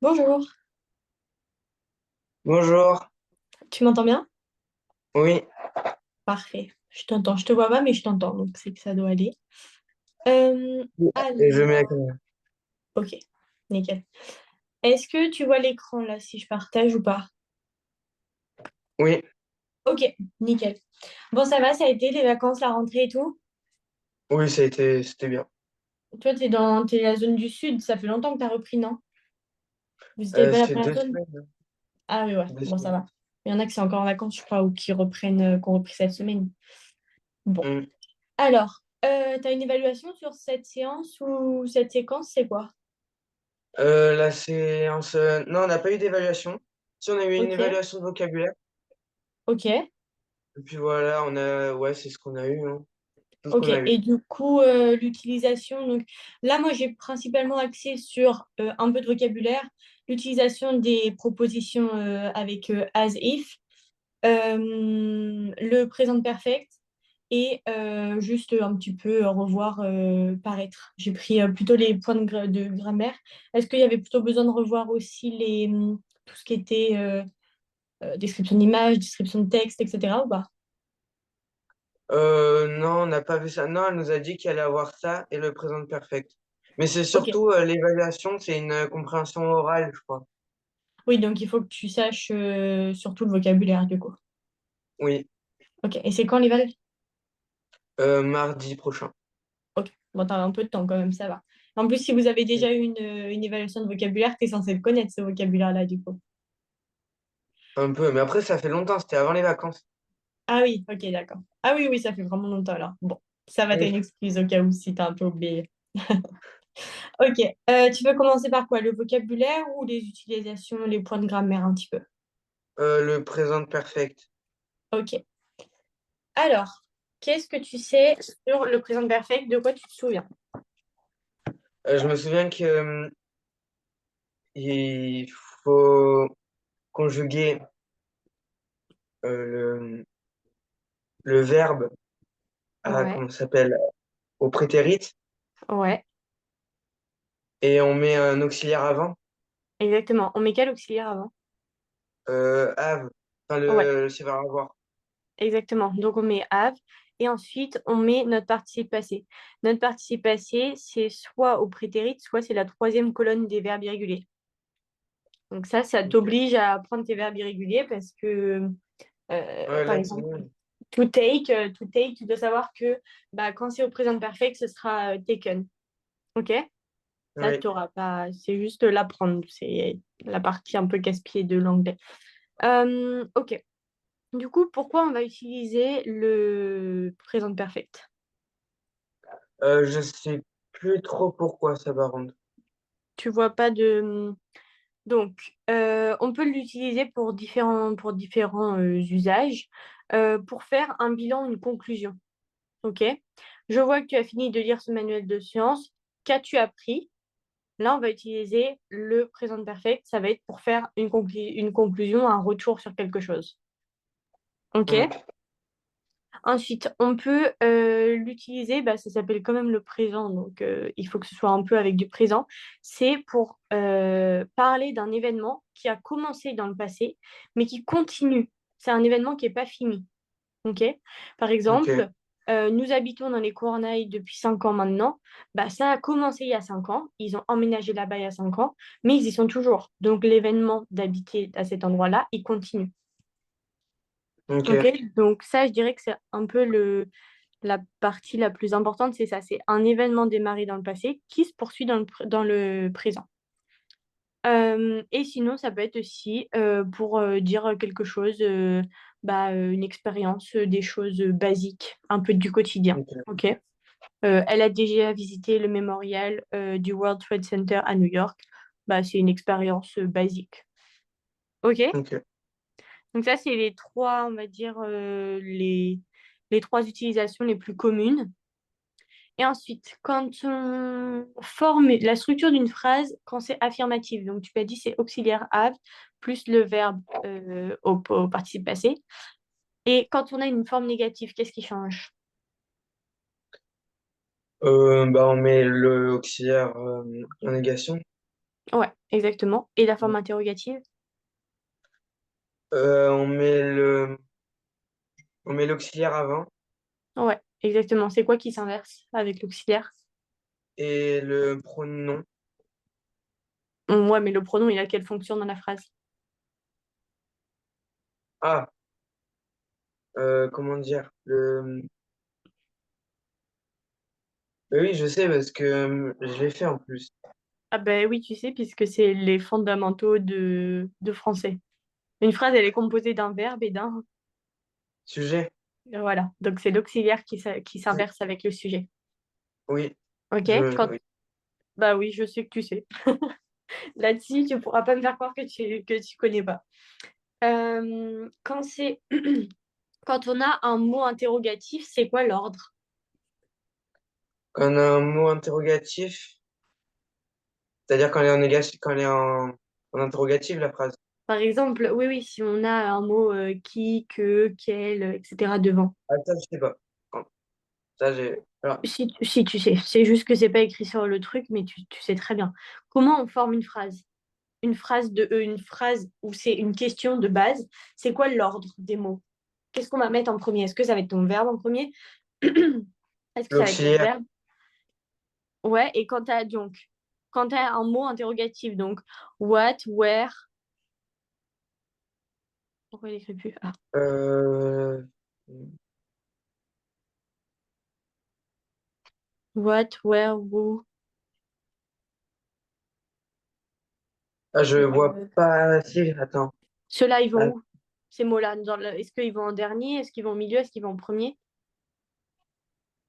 Bonjour, Bonjour. tu m'entends bien? Oui, Parfait, je t'entends. Je te vois pas, mais je t'entends, donc c'est que ça doit aller. Euh, et je mets la alors, caméra. ok, nickel. Est-ce que tu vois l'écran là, si je partage ou pas? Oui, Ok, nickel. Bon, ça va, ça a été les vacances, la rentrée et tout? oui, c'était bien. Toi, t'es la zone du sud, ça fait longtemps que t'as repris, non? Vous n'étiez pas Ça la fait première deux zone? semaines. Hein. Ah oui, ouais, Deux bon, ça semaines. va. Il y en a qui sont encore en vacances, je crois, ou qui reprennent, qui ont repris cette semaine. Bon. Mm. Alors, t'as une évaluation sur cette séance ou cette séquence, c'est quoi? La séance. Non, on n'a pas eu d'évaluation. Si, on a eu une Ok, évaluation de vocabulaire. ok. Et puis voilà, on a. Ouais, c'est ce qu'on a eu. Hein. Tout ce Ok, qu'on a eu. et du coup, l'utilisation, donc là, moi, j'ai principalement axé sur un peu de vocabulaire, l'utilisation des propositions avec as if, le présent perfect et juste un petit peu revoir paraître. J'ai pris plutôt les points de grammaire. Est-ce qu'il y avait plutôt besoin de revoir aussi tout ce qui était description d'image, description de texte, etc. ou pas? Non, on n'a pas vu ça. Non, elle nous a dit qu'elle allait avoir ça et le présent perfect. Mais c'est Ok, surtout l'évaluation, c'est une compréhension orale, je crois. oui, donc il faut que tu saches surtout le vocabulaire du coup. Oui, Ok, et c'est quand les Vals? mardi prochain. Ok, bon, t'as un peu de temps quand même, ça va. En plus, si vous avez déjà eu une évaluation de vocabulaire, t'es censé le connaître, ce vocabulaire-là, du coup. Un peu, mais après, ça fait longtemps, c'était avant les vacances. Ah oui, ok, d'accord. Ah oui, oui, ça fait vraiment longtemps, là. Bon, ça va, t'as une Oui. excuse au cas où si t'as un peu oublié. Ok, tu veux commencer par quoi? Le vocabulaire ou les utilisations, les points de grammaire un petit peu? Le présent perfect. Ok. Alors, qu'est-ce que tu sais sur le présent perfect? De quoi tu te souviens? Je me souviens que il faut conjuguer le, le verbe à, Ouais, comment ça s'appelle, au prétérit ouais, et on met un auxiliaire avant, exactement. On met quel auxiliaire avant? have, enfin Ouais. le ça avoir. Exactement. Donc, on met have et ensuite, on met notre participe passé. Notre participe passé, c'est soit au prétérit, soit c'est la troisième colonne des verbes irréguliers. Donc, ça Ok. t'oblige à prendre tes verbes irréguliers parce que, Ouais, par là, c'est exemple, bon. to take, tu dois savoir que bah, quand c'est au présent perfect, ce sera taken. OK? Ça, Oui. t'auras pas. C'est juste l'apprendre. C'est la partie un peu casse-pied de l'anglais. OK. Du coup, pourquoi on va utiliser le présent perfect? Je sais plus trop pourquoi ça va rendre. Tu vois pas de... Donc, on peut l'utiliser pour différents usages, pour faire un bilan, une conclusion. OK? Je vois que tu as fini de lire ce manuel de sciences. Qu'as-tu appris? Là, on va utiliser le présent perfect. Ça va être pour faire une conclusion, un retour sur quelque chose. OK? Mm. Ensuite, on peut l'utiliser, bah, ça s'appelle quand même le présent, donc il faut que ce soit un peu avec du présent. C'est pour parler d'un événement qui a commencé dans le passé, mais qui continue. C'est un événement qui n'est pas fini. Ok. Par Ok. exemple, nous habitons dans les Cournailles depuis 5 ans maintenant. Bah, ça a commencé il y a 5 ans. Ils ont emménagé là-bas il y a 5 ans, mais ils y sont toujours. Donc l'événement d'habiter à cet endroit-là, il continue. Ok, Ok. donc ça, je dirais que c'est un peu la partie la plus importante, c'est ça, c'est un événement démarré dans le passé qui se poursuit dans le présent. Et sinon, ça peut être aussi pour dire quelque chose, bah, une expérience, des choses basiques, un peu du quotidien. Ok. Ok. Elle a déjà visité le mémorial du World Trade Center à New York. Bah, c'est une expérience basique. Ok. Ok. Donc ça, c'est les trois, on va dire, les trois utilisations les plus communes. Et ensuite, quand on forme la structure d'une phrase, quand c'est affirmatif, donc tu m'as dit c'est auxiliaire have plus le verbe au participe passé. Et quand on a une forme négative, qu'est-ce qui change? Bah, on met le auxiliaire en négation. Ouais, exactement. Et la forme interrogative? On on met l'auxiliaire avant Ouais, exactement. C'est quoi qui s'inverse avec l'auxiliaire? et le pronom. Ouais, mais le pronom, il a quelle fonction dans la phrase? Ah, comment dire? Oui, je sais parce que je l'ai fait en plus. Ah ben oui, tu sais, puisque c'est les fondamentaux de français. Une phrase, elle est composée d'un verbe et d'un... Sujet? Voilà, donc c'est l'auxiliaire qui Oui, s'inverse avec le sujet. oui, Ok? oui. Bah oui, je sais que tu sais. Là-dessus, tu pourras pas me faire croire que tu connais pas. Quand c'est... Quand on a un mot interrogatif, c'est quoi l'ordre? Quand on a un mot interrogatif, c'est-à-dire quand elle est en négation, quand elle est en interrogatif, la phrase. Par exemple, oui, oui, si on a un mot qui, que, quel, etc. devant. Ah, ça, je sais pas. Bon, ça, j'ai. Voilà. Si tu sais, c'est juste que c'est pas écrit sur le truc, mais tu sais très bien. Comment on forme une phrase? Une phrase où c'est une question de base, c'est quoi l'ordre des mots? Qu'est-ce qu'on va mettre en premier? Est-ce que ça va être ton verbe en premier? Est-ce que ça va être ton L'auxiliaire, verbe? Ouais, et quand tu as un mot interrogatif, donc what, where, pourquoi il écrit plus? Ah, euh, what, where, who. ah, je vois Euh, pas. Si, attends. Ceux-là, ils vont Ah, où? Ces mots-là, est-ce qu'ils vont en dernier? Est-ce qu'ils vont au milieu? Est-ce qu'ils vont en premier?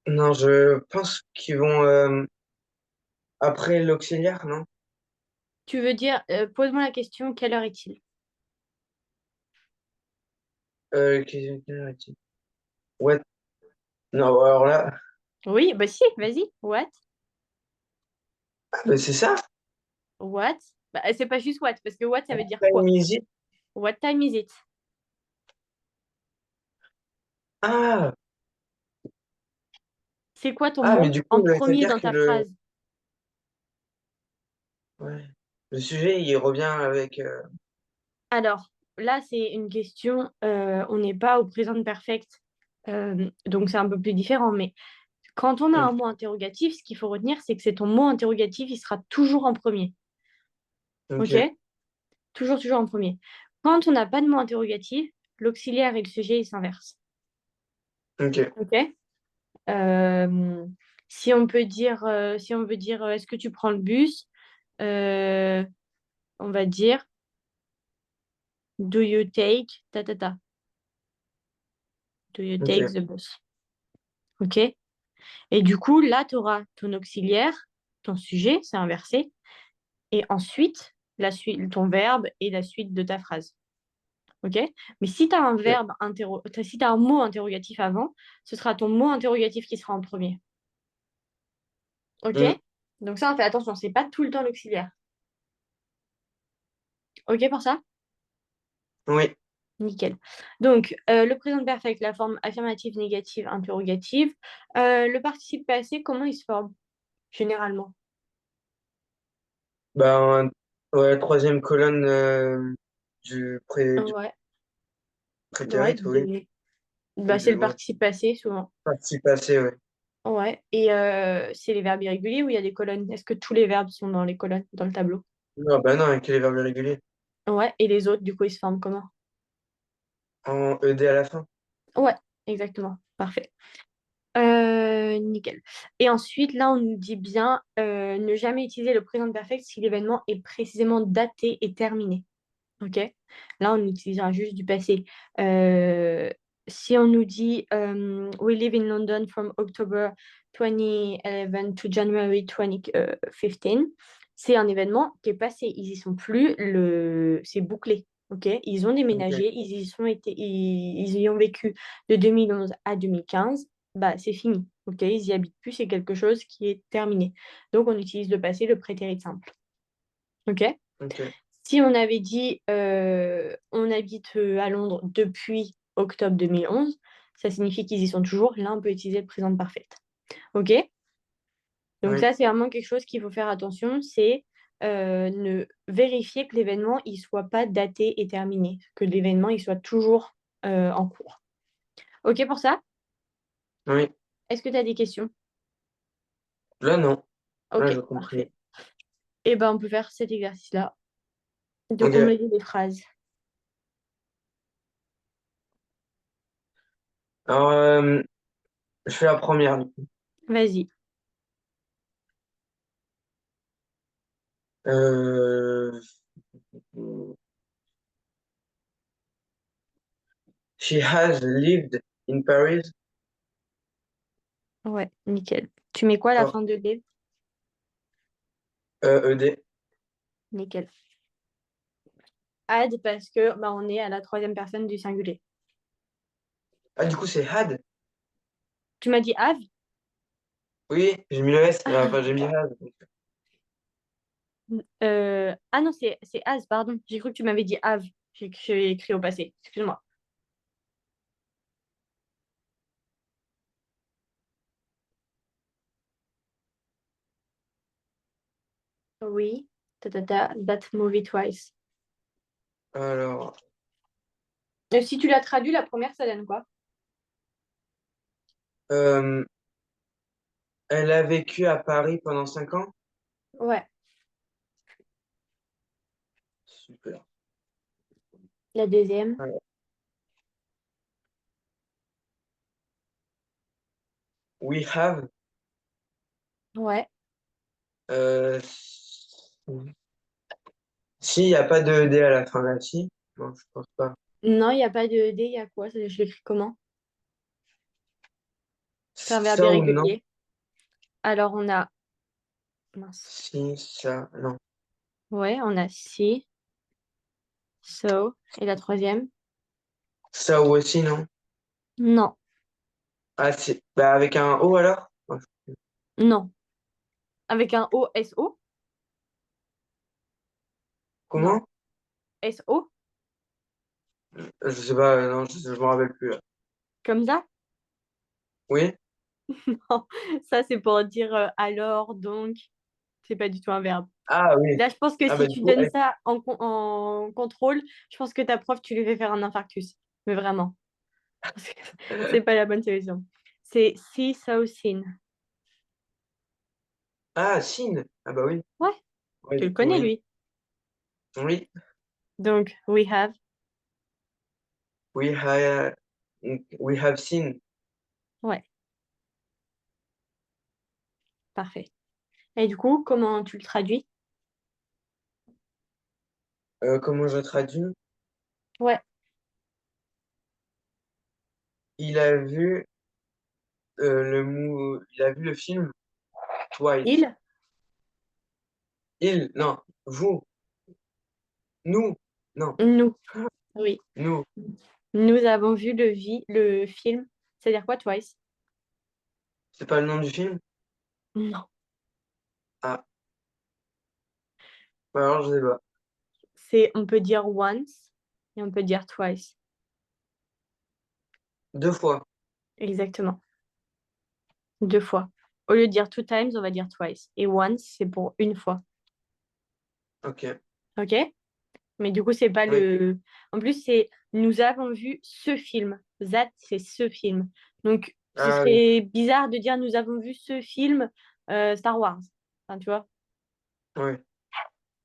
non, je pense qu'ils vont après l'auxiliaire, non? Tu veux dire, pose-moi la question, quelle heure est-il? Quelle heure est-il? Ouais, non, alors là, Oui, bah si, vas-y. What? ah, mais c'est ça? What? Bah, c'est pas juste what, parce que what, ça veut dire Time quoi? is it? What time is it? Ah, C'est quoi ton ah, mais mot du coup, en ça veut premier dire dans que ta phrase? ouais, le sujet, il revient avec. Alors, là, c'est une question, on n'est pas au présent perfect, donc c'est un peu plus différent, mais quand on a un Ok, mot interrogatif, ce qu'il faut retenir, c'est que c'est ton mot interrogatif, il sera toujours en premier. OK? ok, Toujours, toujours en premier. Quand on n'a pas de mot interrogatif, l'auxiliaire et le sujet, ils s'inversent. ok, OK? Euh, si on veut dire est-ce que tu prends le bus, euh, on va dire do you take ta ta ta. Do you take ok, the bus? OK? Et du coup, là, tu auras ton auxiliaire, ton sujet, c'est inversé, et ensuite ton verbe et la suite de ta phrase. OK? Mais si tu as ok. si tu un mot interrogatif avant, ce sera ton mot interrogatif qui sera en premier. OK? Hmm, Donc ça, on fait attention, c'est pas tout le temps l'auxiliaire. OK pour ça? oui, Nickel. Donc, le présent perfect, la forme affirmative, négative, interrogative. Le participe passé, comment il se forme généralement? ben, ouais, troisième colonne du Ouais, ouais, prétérit, oui. bah, c'est le Ouais, participe passé souvent. participe passé, ouais. Ouais, et c'est les verbes irréguliers où il y a des colonnes. Est-ce que tous les verbes sont dans les colonnes, dans le tableau? Non, bah non, avec les verbes irréguliers. Ouais, et les autres, du coup, ils se forment comment? En ED à la fin. Ouais, exactement. Parfait. Nickel. Et ensuite, là, on nous dit bien ne jamais utiliser le présent perfect si l'événement est précisément daté et terminé. OK? Là, on utilisera juste du passé. Euh, Si on nous dit We live in London from October 2011 to January 2015, c'est un événement qui est passé. Ils y sont plus, c'est bouclé. OK? Ils ont Ok, déménagé, ils y y ont vécu de 2011 à 2015. Bah, c'est fini. Ok, ils y habitent plus, c'est quelque chose qui est terminé. Donc, on utilise le passé, le prétérit simple. Ok? Ok. Si on avait dit on habite à Londres depuis octobre 2011, ça signifie qu'ils y sont toujours. Là, on peut utiliser le présent parfait. Ok? Donc Oui. ça, c'est vraiment quelque chose qu'il faut faire attention, c'est ne vérifier que l'événement il soit pas daté et terminé, que l'événement il soit toujours en cours. Ok pour ça? Oui. Est-ce que tu as des questions? Là, non. Là, Ok, j'ai compris. parfait. Et ben on peut faire cet exercice-là de Ok. compléter des phrases. Alors, je fais la première, du coup. Vas-y. Euh, She has lived in Paris Ouais, nickel. Tu mets quoi à la for fin de live? ED. Nickel. Add parce que bah, on est à la troisième personne du singulier. Ah, du coup, c'est had. Tu m'as dit have? Oui, j'ai mis le S. Enfin, j'ai mis had. Ah non, c'est has, pardon. J'ai cru que tu m'avais dit have. J'ai écrit au passé. Excuse-moi. Oui. That movie twice. Alors, Si tu l'as traduit, la première, ça donne quoi? euh, elle a vécu à Paris pendant 5 ans. Ouais. Super. La deuxième. Alors, we have. Ouais. Euh, si, il n'y a pas de E D à la fin là, si. Non, je pense pas. Non, il n'y a pas de D, il y a quoi? Je l'écris comment? C'est un verbe Ça ou non? irrégulier. Alors, on a... Mince. Si, ça, non. Ouais, on a si, so. Et la troisième? Ça ou aussi, non? Non. Ah, c'est. Bah, avec un O alors? Non. Avec un O, S-O? Non. Comment? S-O? Je sais pas, non, je me rappelle plus là. Comme ça? Oui? Non. Ça, c'est pour dire alors, donc. C'est pas du tout un verbe. Ah oui. Là, je pense que Ah si bah du tu coup, donnes ça en contrôle, je pense que ta prof, tu lui fais faire un infarctus. Mais vraiment. Parce que c'est pas la bonne solution. C'est see, so, seen. ah, Sin. Ah bah oui. Ouais, Ouais, tu le du coup, connais, oui. lui. Oui. Donc, we have. We have, we have seen. Ouais, parfait. Et du coup, comment tu le traduis? Comment je traduis? Ouais, Il a vu le film Twice. il, Non, vous, nous, non, nous. Oui. nous. Nous avons vu le film. C'est-à-dire quoi, twice? C'est pas le nom du film? Non. Ah, bah alors je sais pas. On peut dire once et on peut dire twice. 2 fois. Exactement. Deux fois. Au lieu de dire two times, on va dire twice. Et once, c'est pour une fois. Ok. OK? Mais du coup, c'est pas Oui. le. En plus, c'est nous avons vu ce film. That, c'est ce film. Donc, ce Ah oui. serait bizarre de dire nous avons vu ce film Star Wars. Enfin, tu vois, Oui.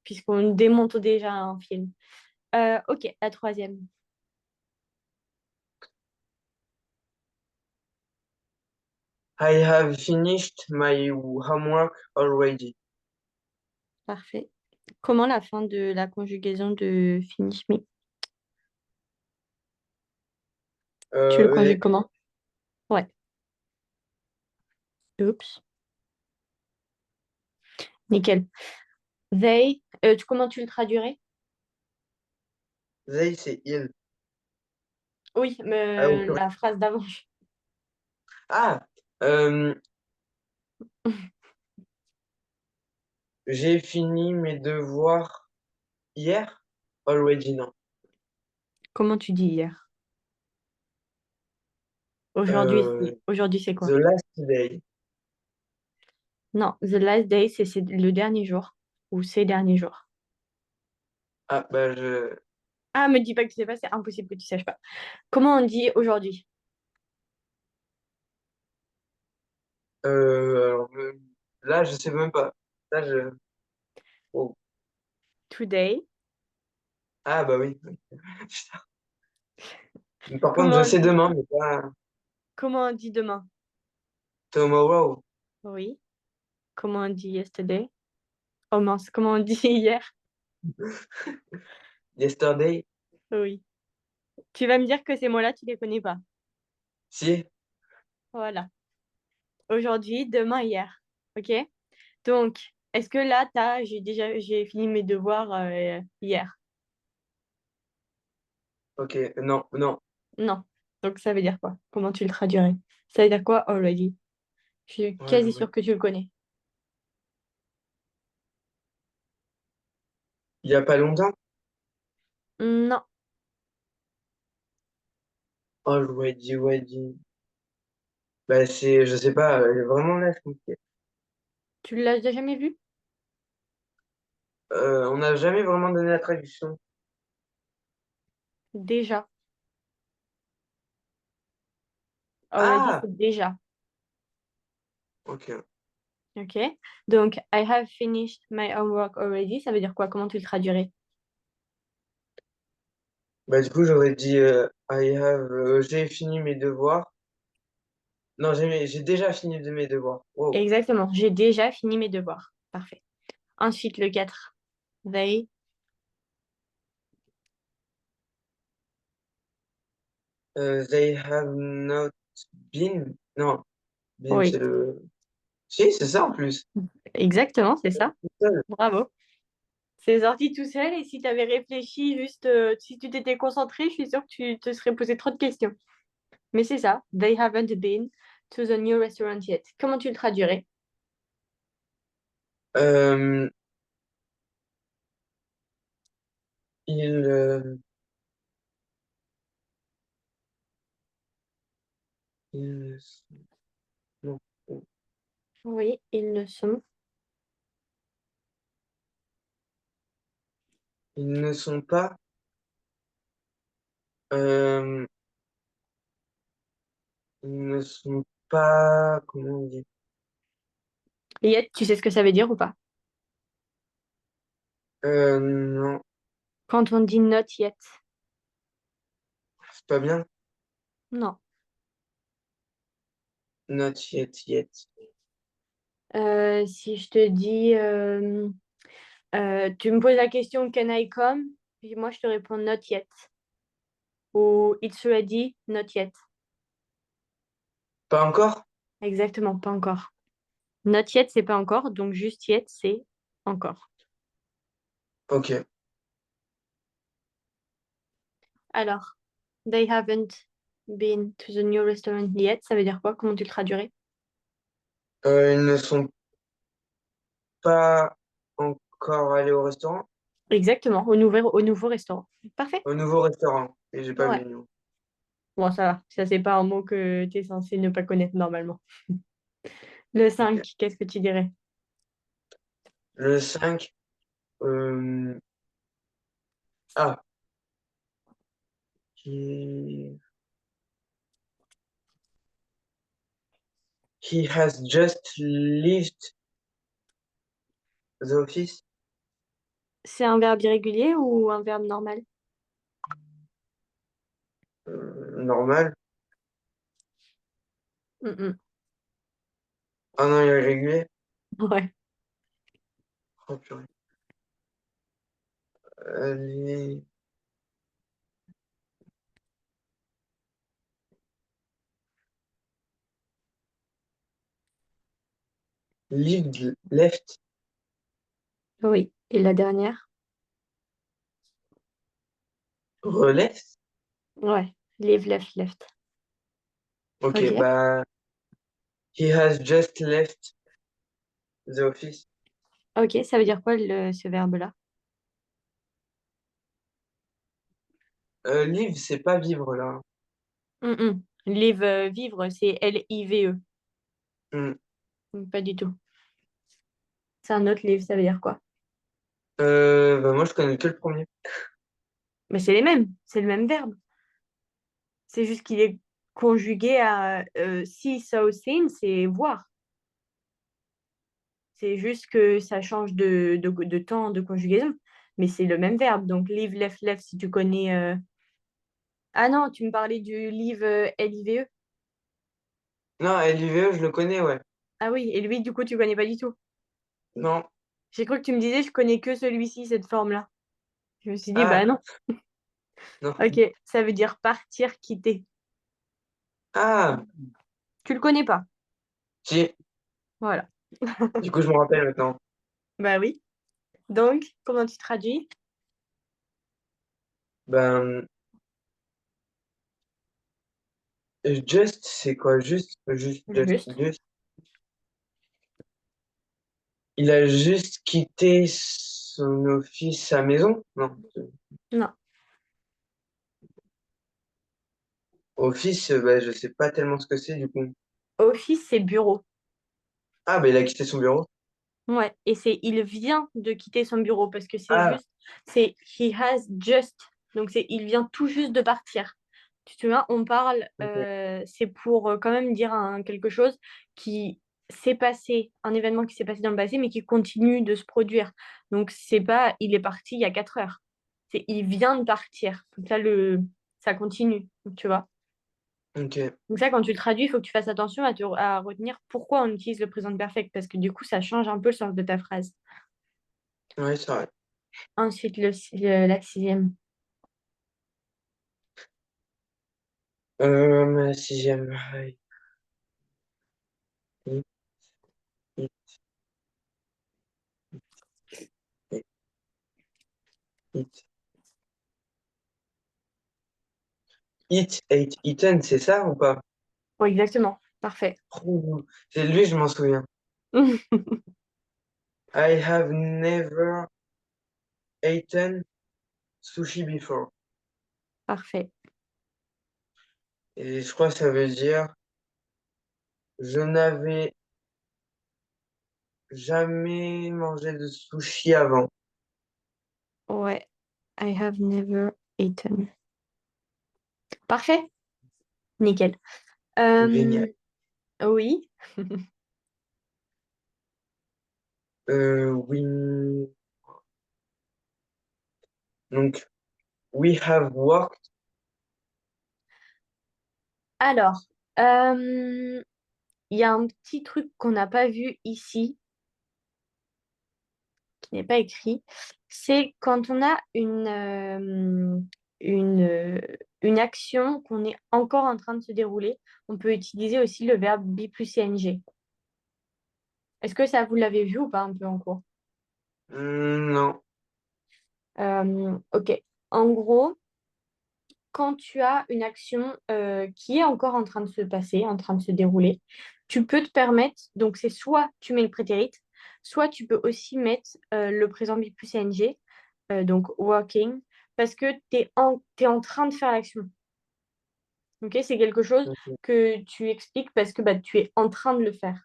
puisqu'on démonte déjà un film. Ok, la troisième. I have finished my homework already. Parfait. Comment la fin de la conjugaison de finish me? Tu le conjugues ED. comment? Ouais. Oups. Nickel. They, comment tu le traduirais? They, c'est il. Oui, Ah, au mais pluriel. la phrase d'avant. Ah! Euh, j'ai fini mes devoirs hier? Already, non. Comment tu dis hier? Euh, Aujourd'hui, c'est the quoi? last day. Non, the last day, c'est le dernier jour. Ou ces derniers jours. Ah, bah, je. Ah, me dis pas que tu sais pas, c'est impossible que tu saches pas. Comment on dit aujourd'hui? Alors, là, je sais même pas. Là, je. Oh. Today. Ah, bah oui. Par contre, Comment je on sais dit, demain, mais pas comment on dit demain? tomorrow. Oui. Comment on dit yesterday? Oh mince, comment on dit hier? Yesterday. Oui. Tu vas me dire que ces mots-là, tu les connais pas. Si. Voilà. Aujourd'hui, demain, hier. OK? Donc, est-ce que là, j'ai fini mes devoirs hier? Ok. Non, non. Non. Donc, ça veut dire quoi? Comment tu le traduirais? Ça veut dire quoi already? Je suis Ouais, quasi ouais. sûre que tu le connais. Il y a pas longtemps? Non. Already, already. Bah, c'est, je sais pas, vraiment là, c'est compliqué. Tu l'as déjà jamais vu? On n'a jamais vraiment donné la traduction. Déjà. Already, Ah! c'est déjà. Ok. OK? Donc, I have finished my homework already. Ça veut dire quoi? Comment tu le traduirais? Bah, du coup, j'aurais dit I have, j'ai fini mes devoirs. Non, j'ai déjà fini de mes devoirs. Wow. Exactement. J'ai déjà fini mes devoirs. Parfait. Ensuite, le 4. They. They have not been. Non, been, c'est Oui. le. Si, c'est ça en plus. Exactement, c'est ça. Tout seul. Bravo. C'est sorti tout seul et si tu avais réfléchi juste, si tu t'étais concentré, je suis sûre que tu te serais posé trop de questions. Mais c'est ça. They haven't been to the new restaurant yet. Comment tu le traduirais? Euh, ils, ils, non, Oui, ils ne sont. ils ne sont pas. euh, ils ne sont pas. Comment on dit? Yet, tu sais ce que ça veut dire ou pas? Non, Quand on dit not yet. c'est pas bien. Non. Not yet, yet. Si je te dis, tu me poses la question Can I come? Puis moi, je te réponds not yet. Ou it's ready, not yet. Pas encore? Exactement, pas encore. Not yet, c'est pas encore, donc juste yet, c'est encore. Ok. Alors, they haven't been to the new restaurant yet, ça veut dire quoi? Comment tu le traduirais? Ils ne sont pas encore allés au restaurant. Exactement, au nouveau restaurant. Parfait. Au nouveau restaurant. Et j'ai pas vu Ouais. le nom. Bon, ça va. Ça, c'est pas un mot que tu es censé ne pas connaître normalement. Le Ok. 5, qu'est-ce que tu dirais? Le 5. euh, Ah. He has just left the office. C'est un verbe irrégulier ou un verbe normal? Normal. Mm, Ah non, il est régulier. ouais. Oh, purée. Allez. Lived, left, Oui. Et la dernière? releft. Ouais. Live, left, left. Ok, Ok. bah, He has just left the office. Ok, ça veut dire quoi ce verbe-là? Live, c'est pas vivre là. Live, vivre, c'est L-I-V-E. Hmm. Donc, pas du tout. C'est un autre live, ça veut dire quoi? Bah, moi, je connais que le premier. Mais c'est les mêmes, c'est le même verbe. C'est juste qu'il est conjugué à see, so, seen, c'est voir. C'est juste que ça change de temps de conjugaison. Mais c'est le même verbe. Donc, live, left, left, si tu connais. Ah non, tu me parlais du live L-I-V-E. Non, LIVE, je le connais, ouais. Ah oui, et lui, du coup, tu connais pas du tout. Non. J'ai cru que tu me disais, je connais que celui-ci, cette forme-là. Je me suis dit, bah Ah, non. non. Ok, ça veut dire partir, quitter. Ah, Tu le connais pas. si. Voilà. Du coup, je me rappelle maintenant. Bah oui. Donc, comment tu traduis? Ben, just, c'est quoi? Juste. Just. Il a juste quitté son office, sa maison? Non. Non. Office, bah, je sais pas tellement ce que c'est, du coup. Office, c'est bureau. Ah, bah, il a quitté son bureau. Ouais. Et c'est il vient de quitter son bureau parce que c'est Ah, juste, c'est he has just. Donc c'est il vient tout juste de partir. Tu te souviens, on parle, ok. c'est pour quand même dire quelque chose qui s'est passé, un événement qui s'est passé dans le passé, mais qui continue de se produire. Donc c'est pas il est parti il y a 4 heures. C'est il vient de partir. Donc là, ça continue, tu vois. Ok. Donc ça, quand tu le traduis, il faut que tu fasses attention à retenir pourquoi on utilise le présent perfect, parce que du coup, ça change un peu le sens de ta phrase. Ouais, c'est vrai. Ensuite, la sixième. Ma sixième. It, it, it, it. Eat, ate, eaten, c'est ça ou pas? Oui, exactement. Parfait. Oh, c'est lui, je m'en souviens. I have never eaten sushi before. Parfait. Et je crois que ça veut dire je n'avais jamais mangé de sushi avant. Ouais. I have never eaten. Parfait. Nickel. Génial. Euh, oui. Oui. Donc, we have worked. Alors, il y a un petit truc qu'on n'a pas vu ici, qui n'est pas écrit. C'est quand on a une, euh, une action qu'on est encore en train de se dérouler, on peut utiliser aussi le verbe be plus ing. Est-ce que ça, vous l'avez vu ou pas un peu en cours? Non. Ok. En gros, quand tu as une action qui est encore en train de se passer, en train de se dérouler, tu peux te permettre, donc c'est soit tu mets le prétérit, soit tu peux aussi mettre le présent be plus ing, donc working, parce que t'es en train de faire l'action. Ok, c'est quelque chose Ok. que tu expliques parce que bah, tu es en train de le faire.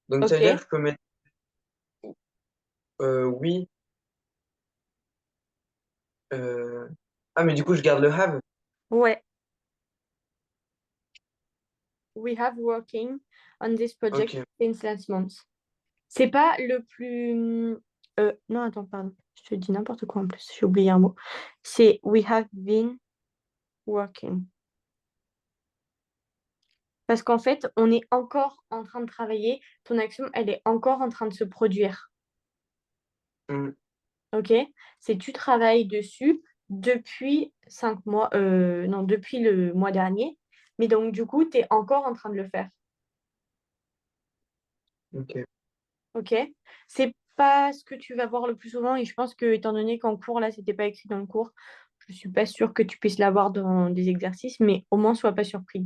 Donc, ça veut dire Ok, que je peux mettre oui. euh, Ah, mais du coup, je garde le have. ouais. We have working on this project Ok. since last month. C'est pas le plus. Non, attends, pardon. Je te dis n'importe quoi en plus. J'ai oublié un mot. C'est we have been working. Parce qu'en fait, on est encore en train de travailler. Ton action, elle est encore en train de se produire. Hmm, OK? C'est tu travailles dessus depuis 5 mois. Non, depuis le mois dernier. Mais donc, du coup, tu es encore en train de le faire. ok. OK? C'est pas ce que tu vas voir le plus souvent. Et je pense que, étant donné qu'en cours, là, c'était pas écrit dans le cours, je suis pas sûre que tu puisses l'avoir dans des exercices. Mais au moins, sois pas surpris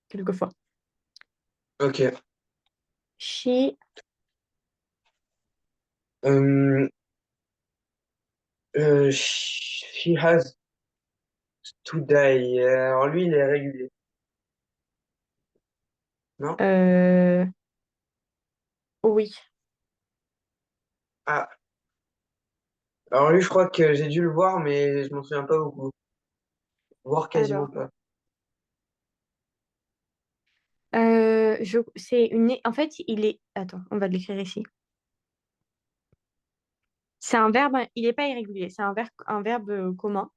quelquefois. Ok. She, Euh, she has to die. Alors lui, il est régulier. Non? euh, oui. Ah. Alors lui, je crois que j'ai dû le voir, mais je m'en souviens pas beaucoup. Voir quasiment Alors, pas. c'est une. En fait, il est. Attends, on va l'écrire ici. C'est un verbe. Il n'est pas irrégulier. C'est un verbe commun.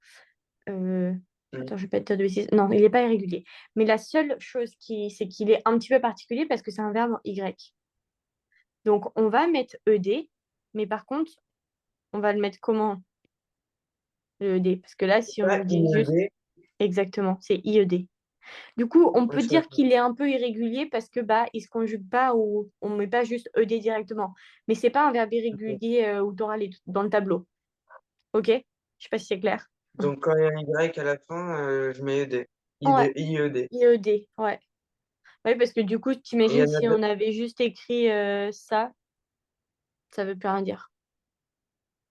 Euh, Hmm. Attends, je vais pas te dire de bêtises. Non, il n'est pas irrégulier. Mais la seule chose c'est qu'il est un petit peu particulier parce que c'est un verbe en Y. Donc, on va mettre ED, mais par contre, on va le mettre comment, le ED? Parce que là, si on Pas dit juste IED. exactement, c'est IED. Du coup, on Ouais, peut je sais dire pas. qu'il est un peu irrégulier parce que bah, il se conjugue pas ou on met pas juste ED directement. Mais c'est pas un verbe Ok. irrégulier où tu auras dans le tableau. OK? Je sais pas si c'est clair. Donc quand il y a un Y à la fin, je mets ED. Ouais, IED. IED, ouais. Oui, parce que du coup, Et il y t'imagines en a si deux. on avait juste écrit ça, ça veut plus rien dire.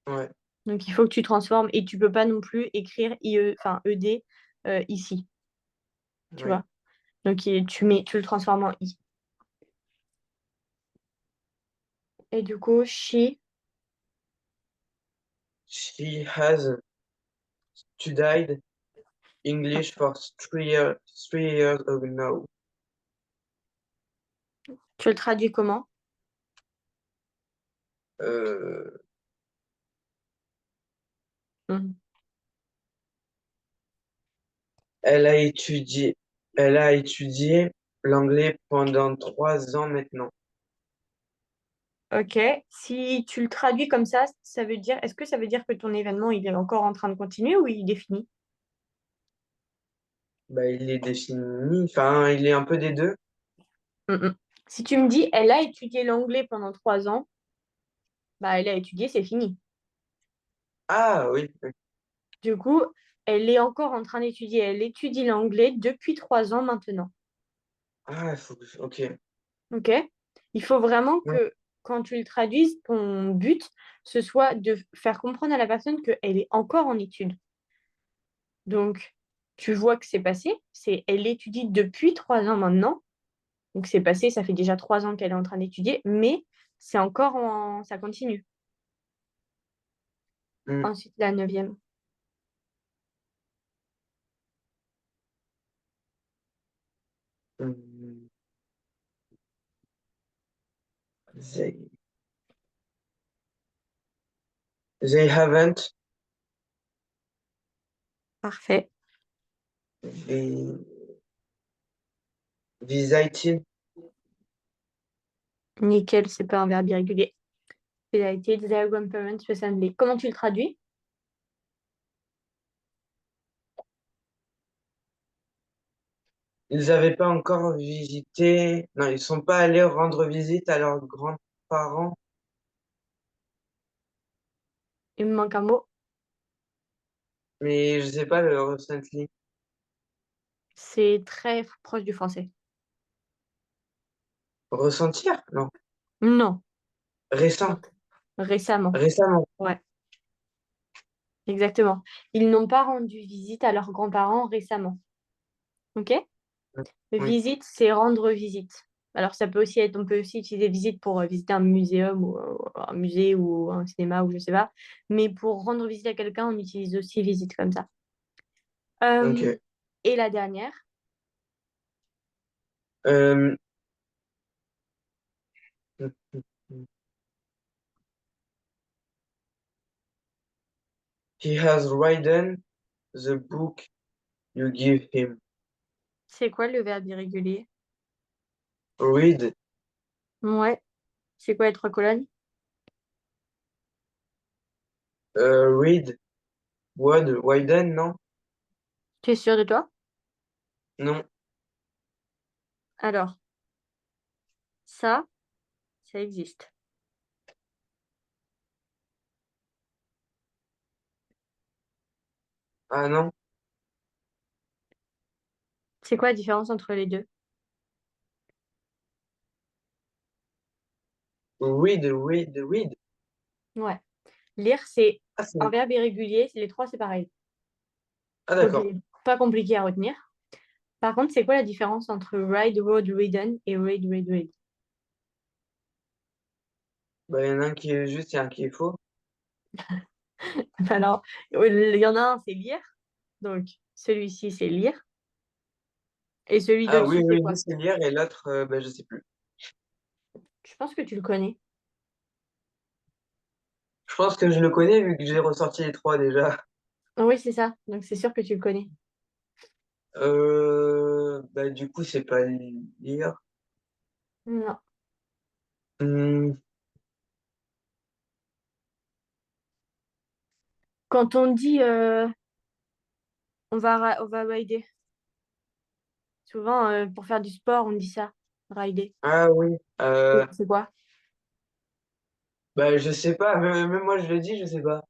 Ouais, Donc il faut que tu transformes et tu peux pas non plus écrire enfin ED ici, tu ouais. vois. Donc tu le transformes en I. Et du coup, she, She has studied English for 3 years ago now. tu le traduis comment? Euh, Mhm. elle a étudié, elle a étudié l'anglais pendant 3 ans maintenant. Ok. Si tu le traduis comme ça veut dire, est-ce que ça veut dire que ton événement, il est encore en train de continuer ou il est fini? Bah, il est défini, enfin, il est un peu des deux. Mhm. Si tu me dis, elle a étudié l'anglais pendant 3 ans, bah elle a étudié, c'est fini. Ah oui, oui. Du coup, elle est encore en train d'étudier. Elle étudie l'anglais depuis 3 ans maintenant. Ah, ok. Ok? Il faut vraiment Ouais. que quand tu le traduises, ton but, ce soit de faire comprendre à la personne qu'elle est encore en étude. Donc, tu vois que c'est passé. Elle étudie depuis 3 ans maintenant. Donc, c'est passé, ça fait déjà 3 ans qu'elle est en train d'étudier, mais ça continue. Hmm, Ensuite, la neuvième. hmm. They, they haven't Parfait. vi- visited. Nickel, c'est pas un verbe irrégulier. Related, their grandparents recently. Comment tu le traduis? Ils n'avaient pas encore visité. Non, ils sont pas allés rendre visite à leurs grands-parents. Il me manque un mot. Mais je sais pas le recently. C'est très proche du français. Ressentir? Non. Non, Récent. non. Récemment. Récemment. Ouais, exactement. Ils n'ont pas rendu visite à leurs grands-parents récemment. OK? Oui. Visite, c'est rendre visite. Alors, on peut aussi utiliser visite pour visiter un muséum ou un musée ou un cinéma ou je sais pas. Mais pour rendre visite à quelqu'un, on utilise aussi visite comme ça. Euh, Ok. et la dernière, Euh, he has written the book you give him. c'est quoi le verbe irrégulier? Read. Ouais, c'est quoi les trois colonnes? Read. Word. Widen, non? Tu es sûr de toi? Non. Alors, ça existe. Ah non. C'est quoi la différence entre les deux? Read. Ouais. Lire, c'est Ah, un verbe irrégulier. Les trois, c'est pareil. ah, Donc, d'accord. c'est pas compliqué à retenir. Par contre, c'est quoi la différence entre ride, rode, ridden et read? Bah, il y en a un qui est juste et un qui est faux. Alors, il y en a un, c'est lire. Donc, celui-ci, c'est lire. Et celui Ah oui, d'au-dessus, c'est oui, lui, quoi? c'est lire et l'autre, bah, je sais plus. Je pense que tu le connais. Je pense que je le connais vu que j'ai ressorti les trois déjà. Ah oui, c'est ça. Donc, c'est sûr que tu le connais. Bah, du coup, c'est pas lire. Non. Hmm, Quand on dit on va rider, souvent pour faire du sport, on dit ça, rider. ah oui. C'est quoi? Bah, je sais pas. Même moi, je le dis, je sais pas.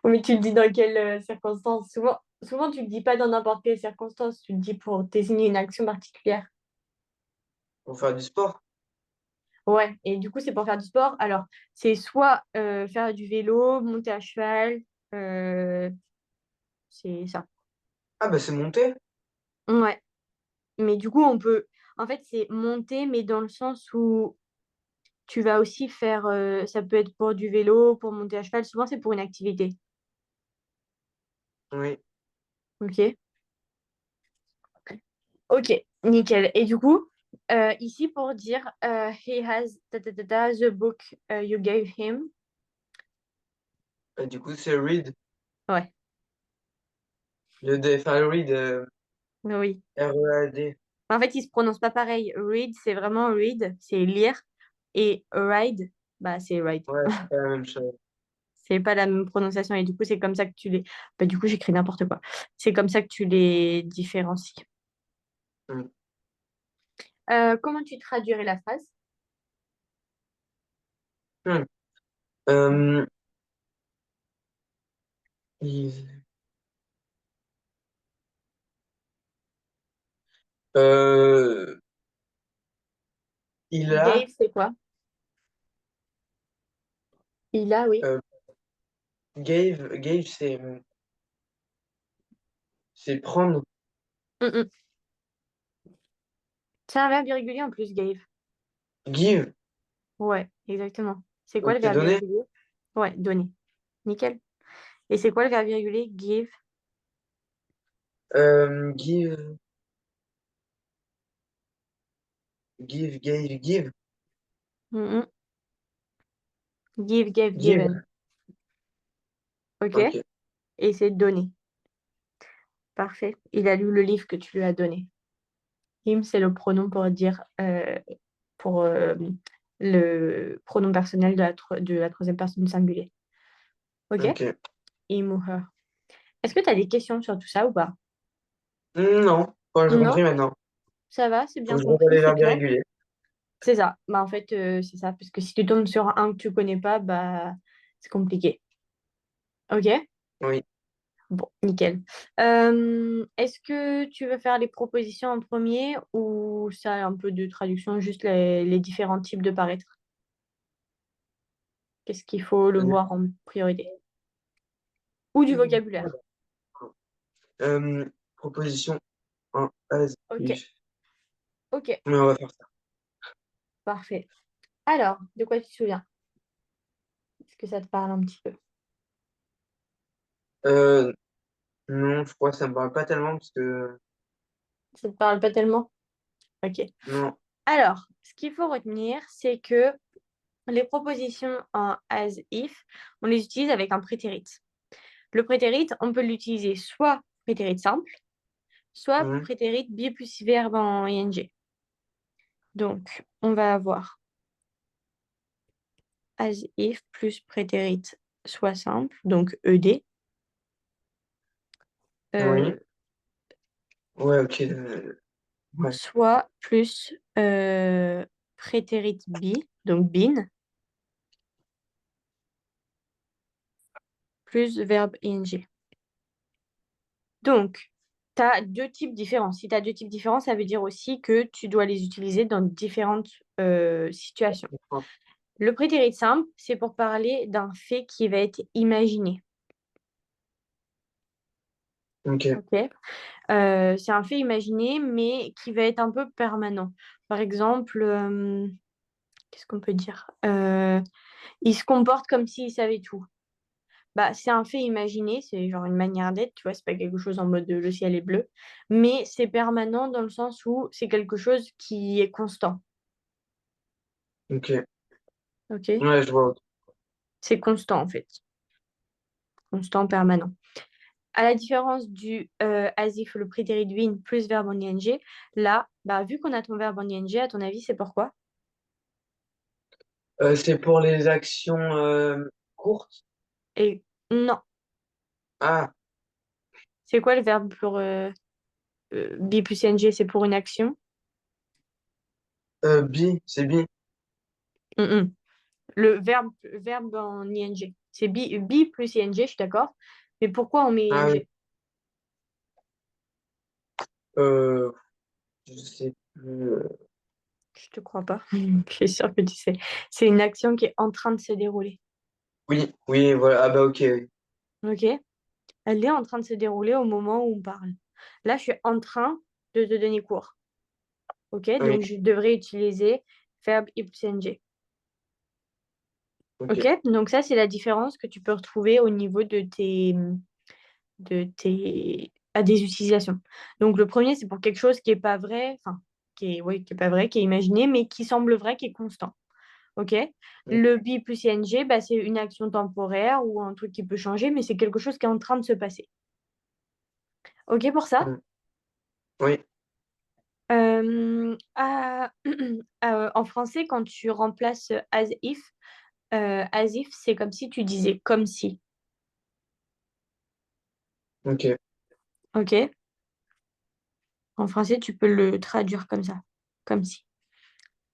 Mais tu le dis dans quelles circonstances? Souvent, tu le dis pas dans n'importe quelle circonstance, tu le dis pour désigner une action particulière. Pour faire du sport. Ouais, et du coup, c'est pour faire du sport. Alors, c'est soit faire du vélo, monter à cheval, euh, c'est ça. Ah, bah, c'est monter. Ouais, mais du coup, on peut. En fait, c'est monter, mais dans le sens où tu vas aussi faire. Ça peut être pour du vélo, pour monter à cheval. Souvent, c'est pour une activité. Oui. Ok. Ok, nickel. Et du coup, ici, pour dire he has the book you gave him. Bah, du coup, c'est read. Ouais, Enfin, read, oui. R-E-A-D. En fait, il se prononce pas pareil. Read, c'est vraiment read, c'est lire. Et ride, bah, c'est ride. Ouais, c'est pas la même chose. C'est pas la même prononciation. Et du coup, c'est comme ça que tu les. Bah, du coup, j'écris n'importe quoi. C'est comme ça que tu les différencies. Hmm. Comment tu traduirais la phrase? Hmm. Euh, il, euh, il a, Gave, c'est quoi? Il a, oui. euh, gave, c'est prendre. Mm, mm. C'est un verbe irrégulier en plus, gave. Give, Ouais, exactement. C'est quoi le ok, verbe donner. irrégulier? Ouais, donner. Nickel. Et c'est quoi le verbe irrégulier? Give. Give, give. Mm, mm. Give, gave, Give, given. OK? ok, Et c'est donner. Parfait. Il a lu le livre que tu lui as donné. Him, c'est le pronom pour dire, pour le pronom personnel de la troisième personne singulier. OK? ok. Him ou her. Est-ce que tu as des questions sur tout ça ou pas? Non, enfin, j'ai Non, compris maintenant. ça va, c'est Faut bien que je revoie compris, les c'est verbes clair. irréguliers. C'est ça. Bah, en fait, c'est ça. Parce que si tu tombes sur un que tu connais pas, bah, c'est compliqué. OK? Oui. Bon, nickel. Est-ce que tu veux faire les propositions en premier ou ça un peu de traduction, juste les différents types de paraître? Qu'est-ce qu'il faut le voir en priorité? Ou du vocabulaire? Proposition 1, as Ok, if. ok, Mais on va faire ça. parfait. Alors, de quoi tu te souviens? Est-ce que ça te parle un petit peu? Euh, non, je crois que ça me parle pas tellement parce que Ça te parle pas tellement? Ok. non. Alors, ce qu'il faut retenir, c'est que les propositions en as if, on les utilise avec un prétérit. Le prétérit, on peut l'utiliser soit prétérit simple, soit Mhm. prétérit be plus verbe en ing. Donc, on va avoir as if plus prétérit soit simple, donc ed, Oui. euh, Ouais, ok. Ouais. soit plus prétérit be, donc been, plus verbe ing. Donc, Tu as deux types différents. Si tu as deux types différents, ça veut dire aussi que tu dois les utiliser dans différentes situations. Le prétérit simple, c'est pour parler d'un fait qui va être imaginé. Ok, Ok. C'est un fait imaginé, mais qui va être un peu permanent. Par exemple, qu'est-ce qu'on peut dire? Il se comporte comme s'il savait tout. Bah, c'est un fait imaginé, c'est genre une manière d'être, tu vois, c'est pas quelque chose en mode le ciel est bleu, mais c'est permanent dans le sens où c'est quelque chose qui est constant. ok. Ok? Ouais, je vois. C'est constant en fait, constant, permanent. À la différence du asif, le prétérit been plus verbe en ing, là, bah, vu qu'on a ton verbe en ing, à ton avis, c'est pourquoi? C'est pour les actions courtes. Et non, Ah, c'est quoi le verbe pour be plus ing? C'est pour une action? c'est bi. Mm, mm. Le verbe en ing. C'est be plus ing, je suis d'accord. Mais pourquoi on met Ah oui. ing? Euh, je sais plus. Je te crois pas. Je suis sûre que tu sais. C'est une action qui est en train de se dérouler. Oui, oui, voilà. Ah bah ok. Oui. Ok? Elle est en train de se dérouler au moment où on parle. Là, je suis en train de te donner cours. Ok? Oui, Donc, je devrais utiliser verbe ing. Ok? ok. Donc, ça, c'est la différence que tu peux retrouver au niveau à des utilisations. Donc, le premier, c'est pour quelque chose qui est pas vrai, enfin, oui, qui est pas vrai, qui est imaginé, mais qui semble vrai, qui est constant. Ok? Le be plus ing, bah, c'est une action temporaire ou un truc qui peut changer, mais c'est quelque chose qui est en train de se passer. Ok pour ça? Mm. Oui, En français, quand tu remplaces as if, c'est comme si tu disais comme si. ok. Ok? En français, tu peux le traduire comme ça. Comme si.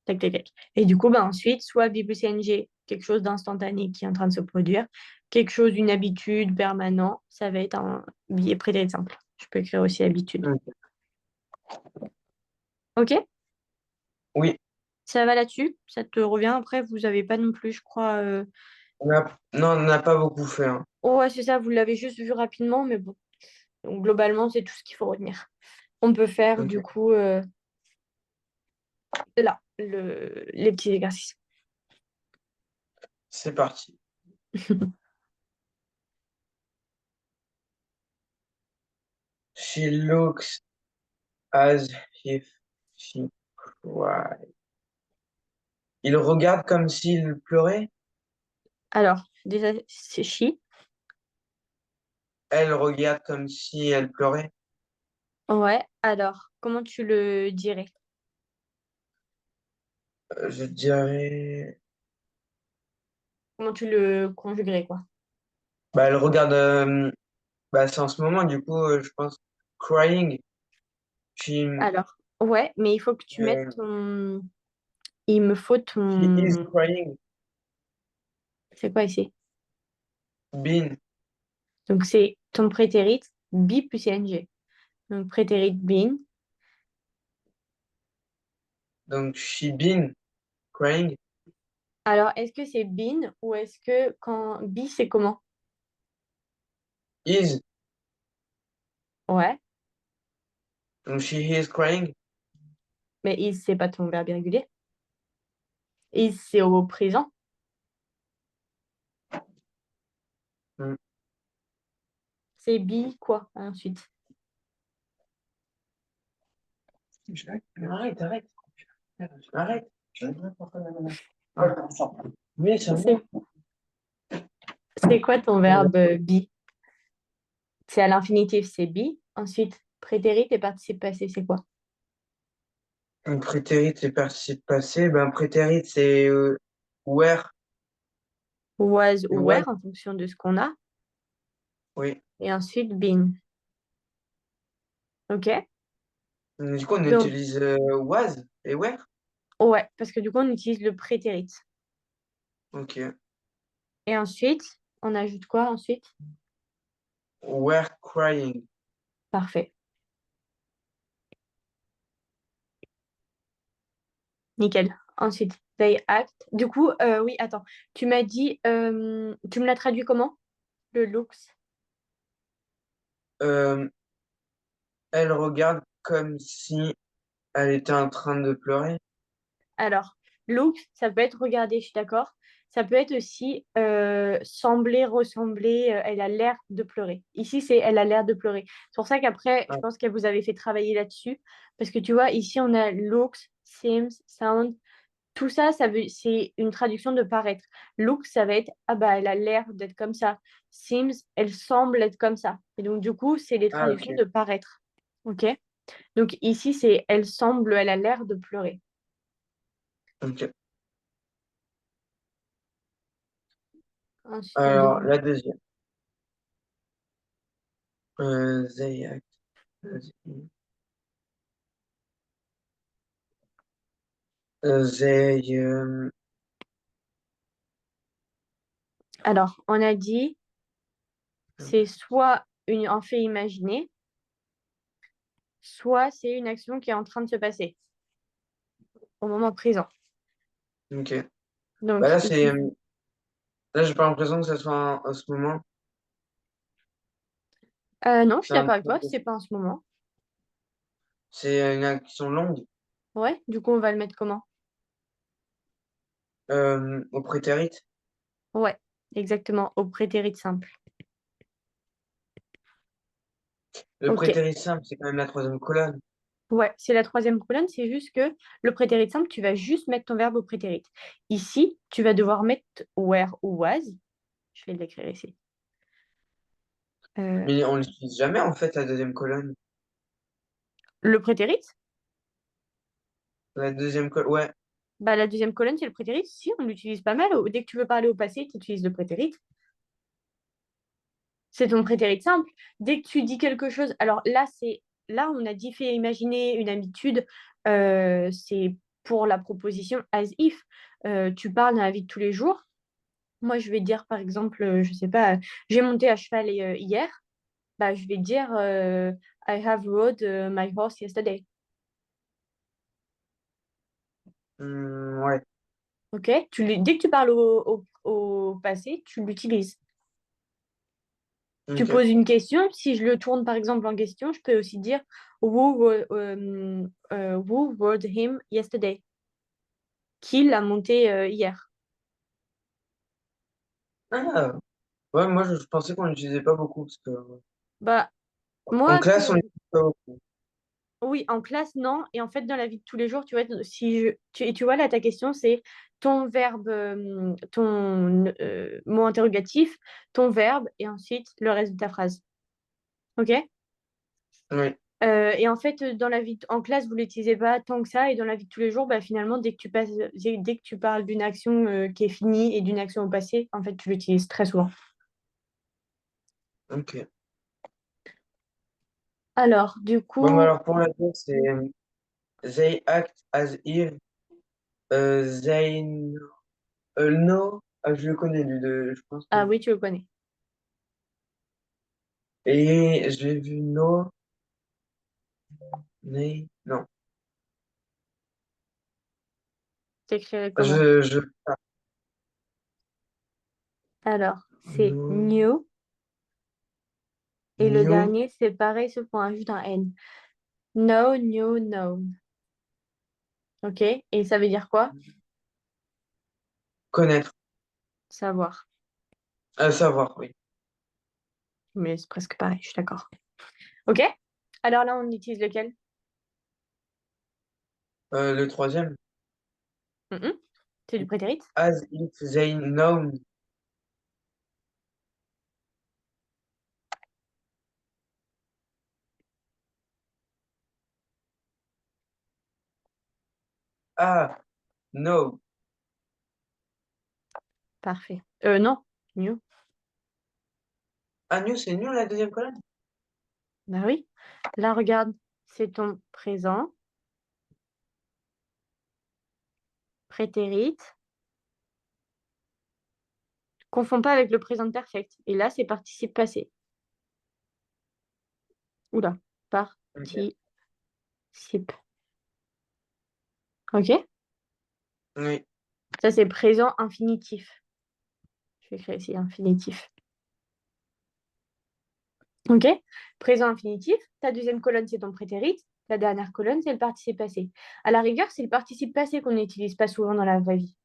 Tac, tac, tac. Et du coup, bah, ensuite, soit be plus ing, quelque chose d'instantané qui est en train de se produire, quelque chose d'une habitude permanent, ça va être un billet prétexte simple. Je peux écrire aussi habitude. Ok. Ok? Oui, Ça va là-dessus? Ça te revient après? Vous avez pas non plus, je crois. non, on n'a pas beaucoup fait, hein. Oh, ouais, c'est ça, vous l'avez juste vu rapidement, mais bon. Donc, globalement, c'est tout ce qu'il faut retenir. On peut faire Ok, du coup là, les petits exercices. c'est parti. She looks as if she cried. Il regarde comme s'il pleurait. Alors, déjà, c'est she. Elle regarde comme si elle pleurait. Ouais, alors, comment tu le dirais? Je dirais. Comment tu le conjuguerais, quoi? Bah, elle regarde. Bah, c'est en ce moment, du coup, je pense. Crying. She, Alors, ouais, mais il faut que tu mettes euh, ton. Il me faut she is ton. crying. C'est quoi ici? Been. Donc, c'est ton prétérit, be plus ing. Donc, prétérit been. Donc, she been crying. Alors, est-ce que c'est been ou est-ce que quand be, c'est comment? Is. Ouais, Donc, she is crying. mais is, c'est pas ton verbe irrégulier. Is, c'est au présent. Hmm. C'est be quoi ensuite? Arrête, arrête. Arrête. Mais ça C'est va. c'est quoi ton verbe be? C'est à l'infinitif, c'est be. Ensuite, prétérit et participe passé, c'est quoi? Un prétérit, c'est participe passé. Ben, prétérit, c'est where. Was Et ou was, were en fonction de ce qu'on a. oui. Et ensuite, been. OK? Du coup, on Donc, utilise was et where. ouais, parce que du coup, on utilise le prétérit. Ok. Et ensuite, on ajoute quoi ensuite? Were crying. Parfait. Nickel. Ensuite, they act. Du coup, oui, attends. Tu m'as dit, tu me l'as traduit comment? Le looks. Euh, Elle regarde comme si elle était en train de pleurer. Alors, look, ça peut être regarder, je suis d'accord. Ça peut être aussi sembler, ressembler, elle a l'air de pleurer. Ici, c'est elle a l'air de pleurer. C'est pour ça qu'après, je Ah, pense qu'elle vous avait fait travailler là-dessus. Parce que tu vois, ici, on a looks, seems, sound. Tout ça, c'est une traduction de paraître. Look, ça va être, ah bah, elle a l'air d'être comme ça. Seems, elle semble être comme ça. Et donc, du coup, c'est les ah, traductions ok. de paraître. OK? Donc, ici, c'est elle semble, elle a l'air de pleurer. Ok. Ensuite, on Alors, dit, la deuxième. They act as if. They. alors, on a dit, c'est soit un fait imaginé, soit c'est une action qui est en train de se passer au moment présent. Ok. Bah Donc, là, ici, là, j'ai pas l'impression que ça soit en ce moment. non, je suis C'est un d'accord avec toi, truc- c'est pas en ce moment. c'est une action longue. Ouais, du coup, on va le mettre comment? Au prétérit. Ouais, exactement, au prétérit simple. Le Ok, prétérit simple, c'est quand même la troisième colonne. ouais, c'est la troisième colonne, c'est juste que le prétérit simple, tu vas juste mettre ton verbe au prétérit. Ici, tu vas devoir mettre were ou was. Je vais l'écrire ici. Euh, Mais on l'utilise jamais, en fait, la deuxième colonne. le prétérit, La deuxième colonne, ouais. bah, la deuxième colonne, c'est le prétérit. Si, on l'utilise pas mal. Dès que tu veux parler au passé, tu utilises le prétérit. C'est ton prétérit simple. Dès que tu dis quelque chose, alors là, on a dit fait imaginer une habitude, c'est pour la proposition as if. Tu parles dans la vie de tous les jours. Moi, je vais dire, par exemple, je sais pas, j'ai monté à cheval hier. Bah, je vais dire I have rode my horse yesterday. Ouais. Ok? Dès que tu parles au passé, tu l'utilises. Tu Ok. poses une question. Si je le tourne, par exemple, en question, je peux aussi dire who rode him yesterday? Qui l'a monté hier? Ah, ouais, moi, je pensais qu'on l'utilisait pas beaucoup. Parce que... Bah, En moi, classe, on l'utilise pas beaucoup. oui, en classe, non. Et en fait, dans la vie de tous les jours, tu vois, si et tu vois, là, ta question, c'est ton verbe, ton mot interrogatif, ton verbe, et ensuite le reste de ta phrase. OK? Oui. Et en fait, dans la vie, en classe, vous l'utilisez pas tant que ça. Et dans la vie de tous les jours, bah, finalement, dès que tu parles d'une action qui est finie et d'une action au passé, en fait, tu l'utilises très souvent. Ok. Alors, du Bon, mais coup, alors, pour la dire, c'est they act as if they know. Ah, je le connais, lui, je pense que. ah oui, tu le connais. Et j'ai vu no, nay, non. T'écrirais Ah, comment? ah, Alors, c'est no, new. Et le new, dernier, c'est pareil, sauf qu'on ajoute un N. No, new, no. OK? Et ça veut dire quoi? connaître. Savoir. Savoir, oui. Mais c'est presque pareil, je suis d'accord. OK? Alors là, on utilise lequel? Le troisième. Mhm. C'est du prétérit? As if they know. Ah, no. Parfait. Non, new. Ah, new, c'est new, la deuxième colonne? Bah oui. Là, regarde, c'est ton présent, prétérit. Confonds pas avec le présent perfect. Et là, c'est participe passé. Oula, Ok. participe. OK? Oui, Ça, c'est présent infinitif. Je vais écrire ici infinitif. OK? Présent infinitif. Ta deuxième colonne, c'est ton prétérit. La dernière colonne, c'est le participe passé. À la rigueur, c'est le participe passé qu'on n'utilise pas souvent dans la vraie vie.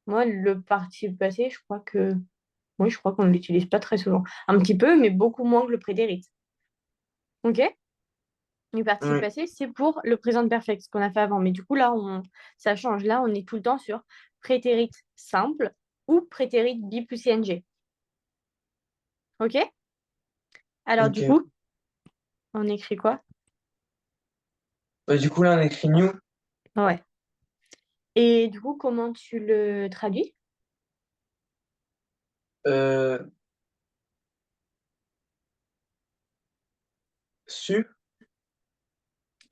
Moi, le participe passé, oui, je crois qu'on ne l'utilise pas très souvent. Un petit peu, mais beaucoup moins que le prétérit. OK? Le participe oui, passé, c'est pour le présent perfect, ce qu'on a fait avant. Mais du coup, là, ça change. Là, on est tout le temps sur prétérit simple ou prétérit bi plus ing. OK? Alors, du ok. coup, on écrit quoi? Bah, du coup, là, on écrit new. Ouais. Et du coup, comment tu le traduis? Euh, su.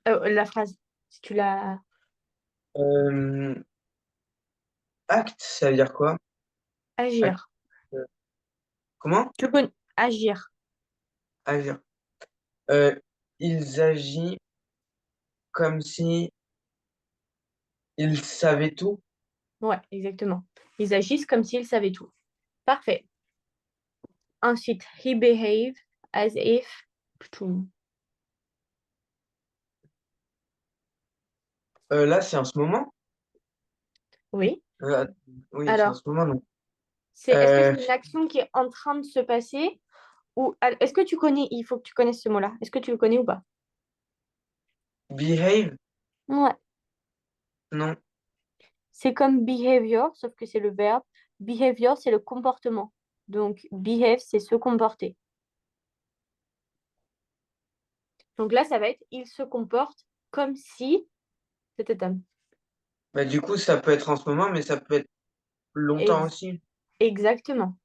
La phrase, si tu la... Euh, act, ça veut dire quoi? Agir. Act, comment? Tu connais... Agir. Agir. Euh, ils agissent comme si ils savaient tout. Ouais, exactement. Ils agissent comme s'ils savaient tout. Parfait. Ensuite, he behave as if... Tout. Là, c'est en ce moment. Oui. Euh, oui, c'est en Alors, ce moment, donc. est-ce que Euh, c'est une action qui est en train de se passer ou est-ce que tu connais, il faut que tu connaisses ce mot-là. Est-ce que tu le connais ou pas? behave? Ouais. Non. C'est comme behavior, sauf que c'est le verbe. Behavior, c'est le comportement. Donc, behave, c'est se comporter. Donc là, ça va être il se comporte comme si c'était un. Bah, du coup, ça peut être en ce moment, mais ça peut être longtemps Ex- aussi. Exactement.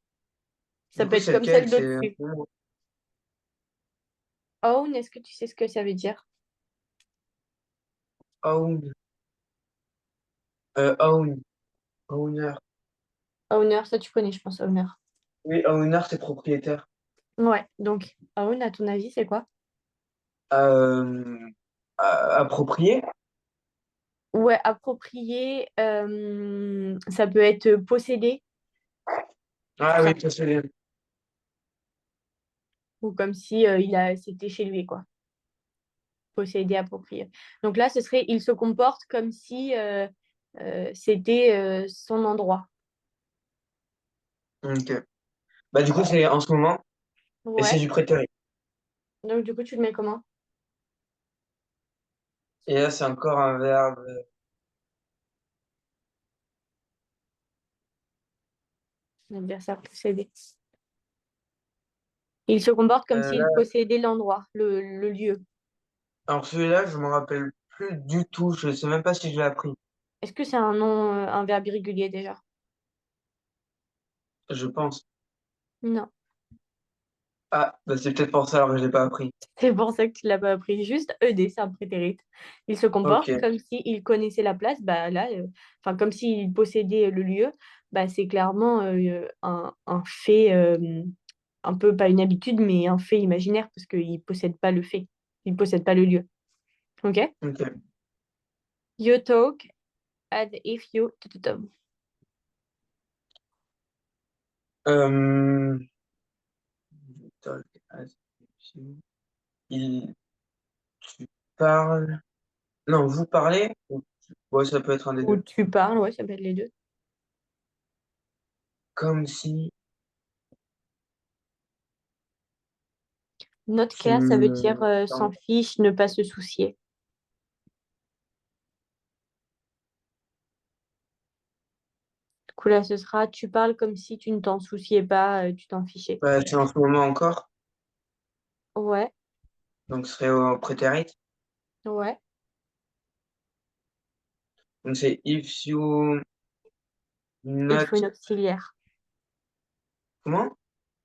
Ça Du peut coup, être c'est comme lequel? celle C'est en d'au-dessus. ce moment. Own, est-ce que tu sais ce que ça veut dire? Own. Own. Owner. Owner, ça tu connais, je pense, owner. Oui, owner, c'est propriétaire. Ouais, donc own, à ton avis, c'est quoi? Euh, approprié. Ouais, approprié, ça peut être possédé, tout Ah oui, simplement. ça c'est bien. Ou comme si c'était chez lui, quoi. Possédé, approprié. Donc là, ce serait il se comporte comme si c'était son endroit. Ok. Bah, du coup, c'est en ce moment, et c'est Ouais. du prétérit. Donc du coup, tu le mets comment? Et là, c'est encore un verbe. On va dire ça, posséder. Il se comporte comme Là, s'il possédait l'endroit, le lieu. alors celui-là, je me rappelle plus du tout. Je sais même pas si je l'ai appris. Est-ce que c'est un nom, un verbe irrégulier déjà? Je pense. Non. Ah, bah, c'est peut-être pour ça alors que je l'ai pas appris. C'est pour ça que tu l'as pas appris. Juste ED, c'est un prétérit. Il se comporte Ok. comme s'il connaissait la place, bah là, enfin comme s'il possédait le lieu, bah c'est clairement un fait, un peu pas une habitude, mais un fait imaginaire parce qu'il possède pas le fait, il possède pas le lieu. Ok? Ok. You talk as if you. Euh, talk as if you- il, tu parles. Non, vous parlez. Ouais, ça peut être un des Ou deux. tu parles, ouais, ça peut être les deux. Comme si Not tu care, ça veut dire me. s'en fiche, ne pas se soucier. Du coup, là, ce sera tu parles comme si tu ne t'en souciais pas, tu t'en fichais. Bah, c'est en ce moment encore. Ouais, Donc, ce serait au prétérit. ouais. Donc, c'est if you Il te faut not. une auxiliaire. Comment?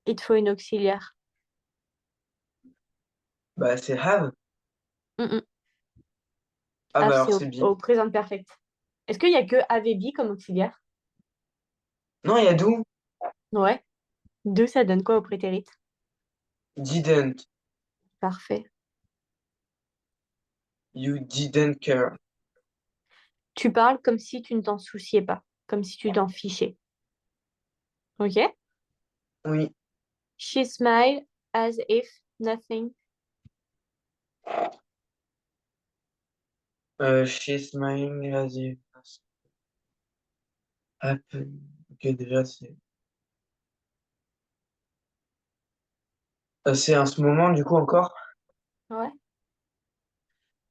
Il te faut une auxiliaire. Bah, c'est have. Mm, mm. Ah, Have, bah, c'est alors au, c'est be. au présent perfect. Est-ce qu'il y a que have et be comme auxiliaire? Non, il y a do. Ouais. Deux, ça donne quoi au prétérit? Didn't. Parfait. You didn't care. Tu parles comme si tu ne t'en souciais pas, comme si tu t'en fichais. OK? Oui. She smiled as if nothing. She's smiling as if nothing happened. Ok, déjà, c'est en ce moment, du coup, encore. Ouais,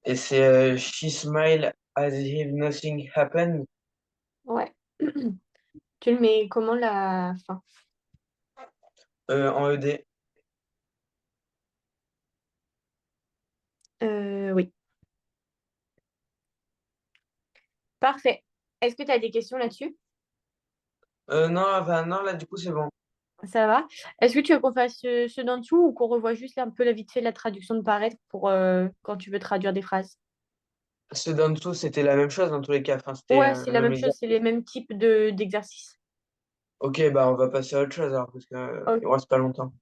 Et c'est She smile as if nothing happened. ouais. Tu le mets comment la fin? En ED. Oui. Parfait. Est-ce que tu as des questions là-dessus? Non, enfin, non, là, du coup, c'est bon. Ça va? Est-ce que tu veux qu'on fasse ce d'en dessous ou qu'on revoie juste un peu la vite fait la traduction de paraître pour quand tu veux traduire des phrases? Ceux d'en dessous, c'était la même chose dans tous les cas. Enfin, c'était Ouais, le c'est la même même chose, c'est les exercice. mêmes types d'exercices. Ok, bah, on va passer à autre chose alors, parce que, il Ok. reste pas longtemps.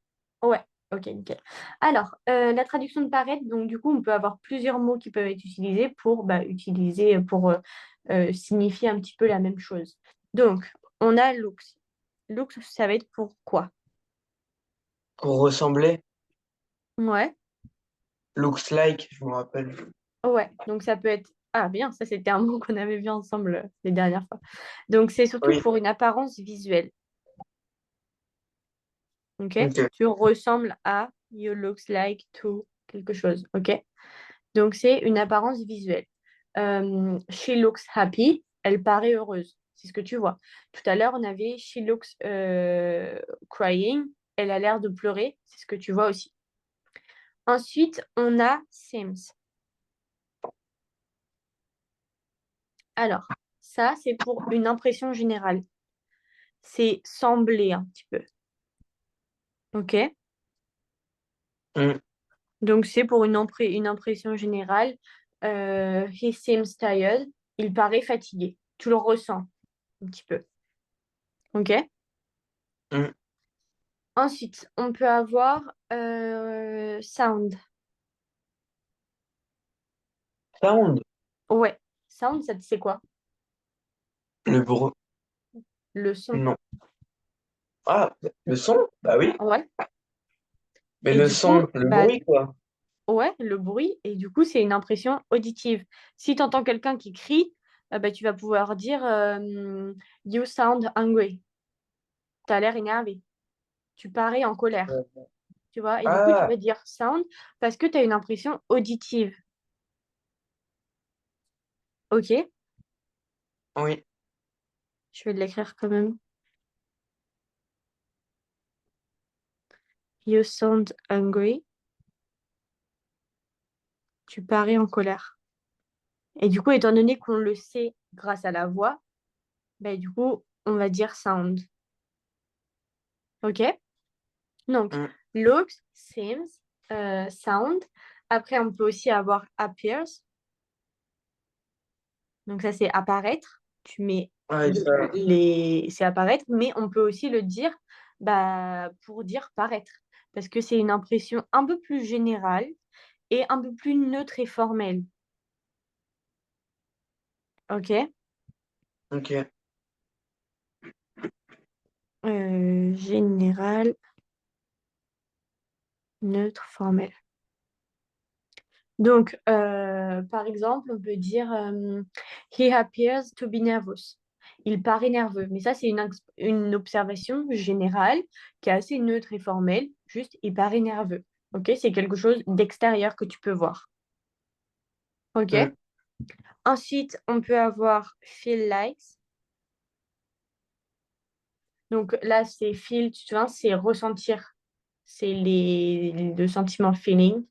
Ouais, ok, nickel. Alors, la traduction de paraître, donc du coup, on peut avoir plusieurs mots qui peuvent être utilisés pour signifier un petit peu la même chose. Donc, on a looks. Looks, ça va être pour quoi? Pour ressembler, Ouais, looks like, je me rappelle. ouais. Donc, ça peut être. Ah, bien, ça, c'était un mot qu'on avait vu ensemble les dernières fois. Donc, c'est surtout Oui, pour une apparence visuelle. Ok? ok. Tu ressembles à, you looks like to quelque chose. Ok? Donc, c'est une apparence visuelle. She looks happy. Elle paraît heureuse. C'est ce que tu vois. Tout à l'heure, on avait she looks crying. Elle a l'air de pleurer. C'est ce que tu vois aussi. Ensuite, on a seems. Alors, ça, c'est pour une impression générale. C'est sembler un petit peu. OK? Hmm. Donc, c'est pour une impression générale. He seems tired. Il paraît fatigué. Tu le ressens un petit peu. OK? Hmm. Ensuite, on peut avoir sound. Sound, Ouais, sound, ça c'est quoi? le bruit. Le son. Non. Ah, le son? Bah oui. Ouais. Mais Et le du coup, son, le bruit, quoi. ouais, le bruit. Et du coup, c'est une impression auditive. Si tu entends quelqu'un qui crie, tu vas pouvoir dire You sound angry. Tu as l'air énervé. Tu parais en colère. Tu vois? Et du coup, tu Ah, vas dire sound parce que tu as une impression auditive. Ok? oui. Je vais l'écrire quand même. You sound angry. Tu parais en colère. Et du coup, étant donné qu'on le sait grâce à la voix, du coup, on va dire sound. OK? Donc, Hmm. looks, seems, sound. Après, on peut aussi avoir appears. Donc, ça, c'est apparaître. Tu mets Ouais, ça. C'est apparaître, mais on peut aussi le dire pour dire paraître. Parce que c'est une impression un peu plus générale et un peu plus neutre et formelle. OK? Ok. Général, neutre, formel. Donc, par exemple, on peut dire He appears to be nervous. Il paraît nerveux. Mais ça, c'est une observation générale qui est assez neutre et formelle. Juste, il paraît nerveux. OK? C'est quelque chose d'extérieur que tu peux voir. OK? Hmm. Ensuite, on peut avoir feel likes. Donc là, c'est feel, tu vois, c'est ressentir. C'est le sentiment feeling.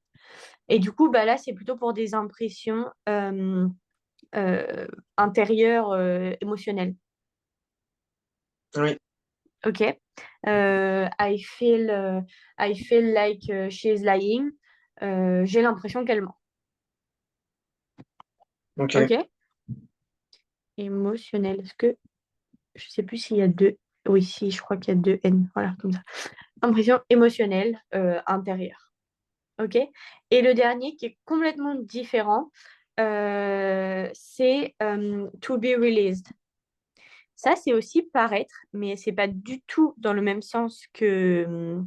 Et du coup, là, c'est plutôt pour des impressions euh, intérieures, émotionnelles. Oui. OK? I feel like she is lying. J'ai l'impression qu'elle ment. Ok. OK? Émotionnel. Est-ce que je sais plus s'il y a deux. Oui, si, je crois qu'il y a deux N. Voilà, comme ça. Impression émotionnelle intérieure. OK? Et le dernier qui est complètement différent, c'est to be released. Ça, c'est aussi paraître, mais c'est pas du tout dans le même sens que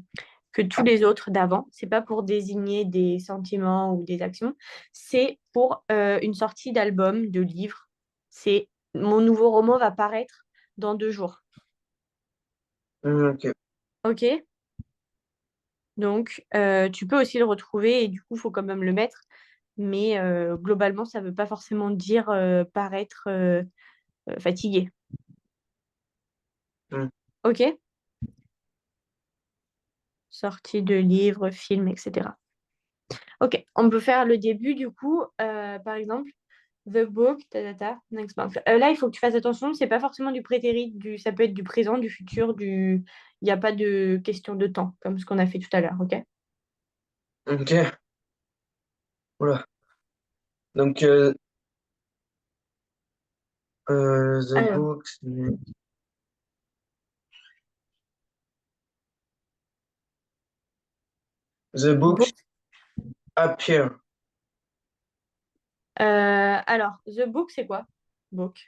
tous les autres d'avant. C'est pas pour désigner des sentiments ou des actions. C'est pour une sortie d'album, de livre. C'est mon nouveau roman va paraître dans 2 jours. Ok. Ok? Donc, tu peux aussi le retrouver et du coup, il faut quand même le mettre. Mais globalement, ça ne veut pas forcément dire paraître fatigué. Hmm. Ok? Sortie de livres, films, etc. Ok, on peut faire le début du coup. Par exemple, the book, next month. Là, il faut que tu fasses attention. C'est pas forcément du prétérit, ça peut être du présent, du futur, du. Il n'y a pas de question de temps, comme ce qu'on a fait tout à l'heure. Ok? Ok. Oula. Donc, the Alors, books, the books book. appear. The book, c'est quoi? Book.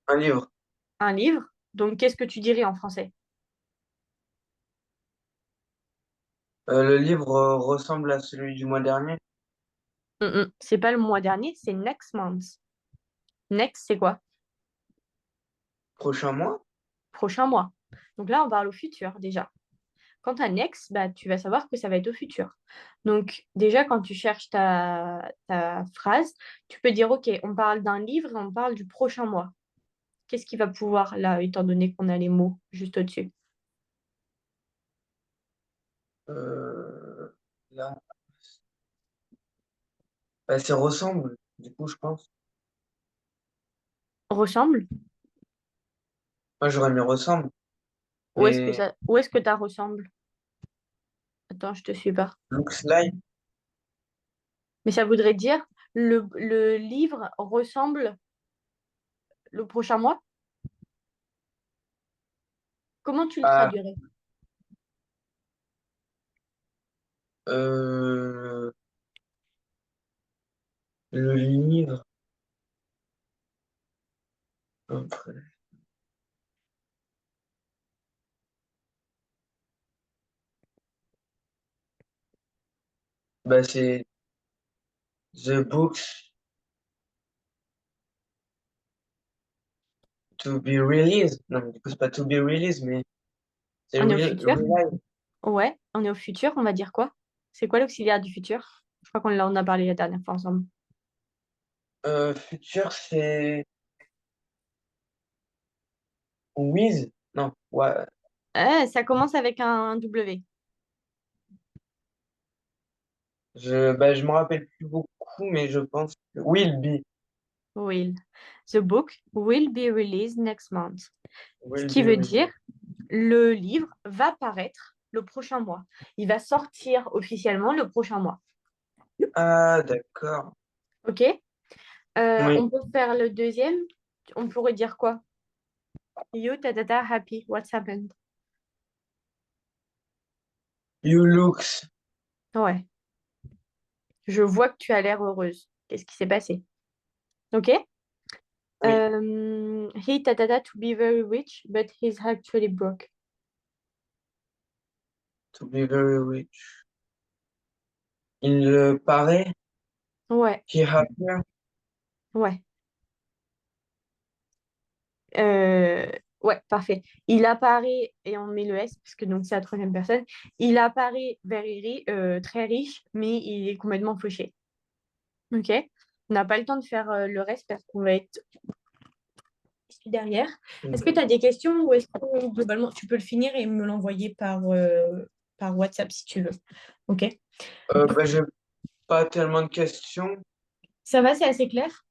Un livre. Un livre. Donc, qu'est-ce que tu dirais en français? Le livre ressemble à celui du mois dernier. C'est pas le mois dernier, c'est next month. Next, c'est quoi? Prochain mois? Prochain mois. Donc là, on parle au futur déjà. Quand tu as next, bah, tu vas savoir que ça va être au futur. Donc déjà, quand tu cherches ta phrase, tu peux dire, OK, on parle d'un livre et on parle du prochain mois. Qu'est-ce qui va pouvoir là, étant donné qu'on a les mots juste au-dessus? Là, bah, c'est ressemble, du coup, je pense. Ressemble? Moi, j'aurais mis ressemble, mais Où est-ce que tu ressemble? Attends, je te suis pas. looks like, Mais ça voudrait dire le livre ressemble le prochain mois? Comment tu le ah, traduirais? euh, le livre, après, bah, c'est the books to be released. Non, du coup, c'est pas to be released, mais c'est On est au futur? real. Ouais, on est au futur, on va dire quoi? C'est quoi l'auxiliaire du futur? Je crois qu'on en a parlé la dernière fois ensemble. Futur, c'est with? Non, ouais, Ça commence avec un W. bah, je me rappelle plus beaucoup, mais je pense que will be. Will. The book will be released next month. Ce Will qui be veut released. dire le livre va paraître le prochain mois. Il va sortir officiellement le prochain mois. Ah, d'accord. OK? Oui. On peut faire le deuxième. On pourrait dire quoi? You, happy. What's happened? You looks. Ouais. Je vois que tu as l'air heureuse. Qu'est-ce qui s'est passé? OK? Oui. He to be very rich, but he's actually broke. To be very rich. Il paraît. Ouais, He happier. ouais. Euh, ouais, parfait. Il apparaît, et on met le S, parce que donc c'est la troisième personne, il apparaît très riche, mais il est complètement fauché. OK? On n'a pas le temps de faire le reste parce qu'on va être derrière. Est-ce que tu as des questions ou est-ce que globalement tu peux le finir et me l'envoyer par WhatsApp si tu veux? OK? Bah, j'ai pas tellement de questions. Ça va, c'est assez clair?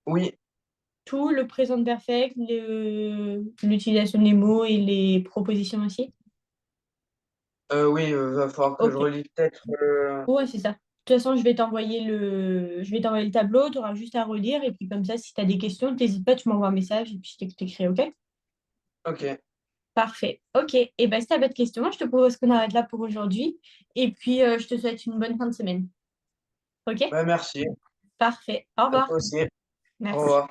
Oui, Tout, le présent perfect, l'utilisation des mots et les propositions aussi? oui, va falloir que je Ok. relis peut-être. Ouais, c'est ça. De toute façon, je vais t'envoyer le tableau, tu auras juste à relire et puis comme ça, si tu as des questions, n'hésite pas, tu m'envoies un message et puis je t'écris, ok? Ok. Parfait. Ok. Et ben, si tu n'as pas de questions, je te propose qu'on arrête là pour aujourd'hui et puis je te souhaite une bonne fin de semaine. Ok? Bah, merci. Parfait. Au À revoir. toi aussi. Au Merci. revoir.